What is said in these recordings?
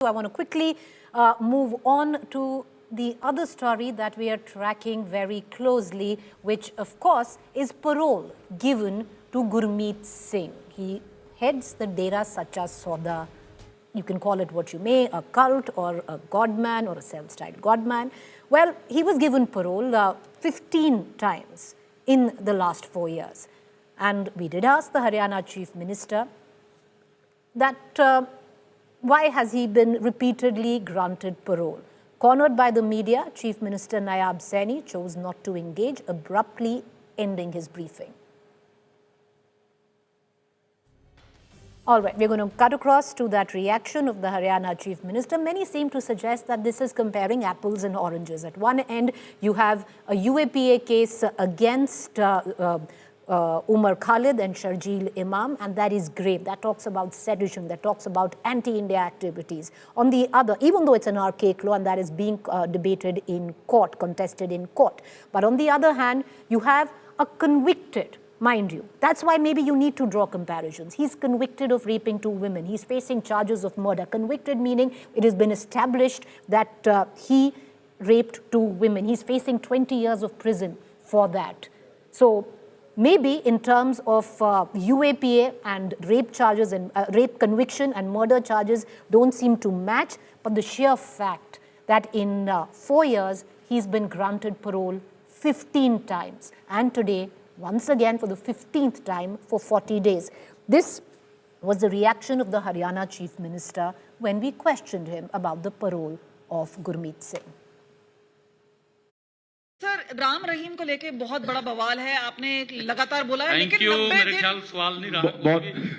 I want to quickly move on to the other story that we are tracking very closely, which of course is parole given to Gurmeet Singh. He heads the Dera Sacha Sauda. You can call it what you may, a cult or a godman or a self-styled godman. Well, he was given parole 15 times in the last 4 years. And we did ask the Haryana Chief Minister that why has he been repeatedly granted parole? Cornered by the media, Chief Minister Nayab Saini chose not to engage, abruptly ending his briefing. All right, we're going to cut across to that reaction of the Haryana Chief Minister. Many seem to suggest that this is comparing apples and oranges. At one end, you have a UAPA case against Umar Khalid and Sharjeel Imam, and that is grave. That talks about sedition, that talks about anti-India activities. On the other, even though it's an archaic law and that is being debated in court, contested in court. But on the other hand, you have a convicted, mind you. That's why maybe you need to draw comparisons. He's convicted of raping 2 women. He's facing charges of murder. Convicted meaning it has been established that he raped 2 women. He's facing 20 years of prison for that. So maybe in terms of UAPA and rape charges and rape conviction and murder charges don't seem to match, but the sheer fact that in 4 years he's been granted parole 15 times, and today once again for the 15th time for 40 days. This was the reaction of the Haryana Chief Minister when we questioned him about the parole of Gurmeet Singh. Sir, Ram Rahim को लेके बहुत बड़ा बवाल है, आपने लगातार बोला है, लेकिन 90 दिन मेरे ख्याल सवाल नहीं रहा,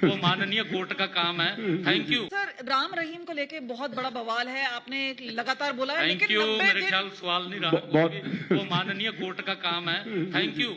वो माननीय कोर्ट का काम है। Thank you sir, Ram Rahim को लेके बहुत बड़ा बवाल है, आपने लगातार बोला है, लेकिन 90 मेरे ख्याल सवाल नहीं रहा, वो माननीय कोर्ट का काम है। Thank you.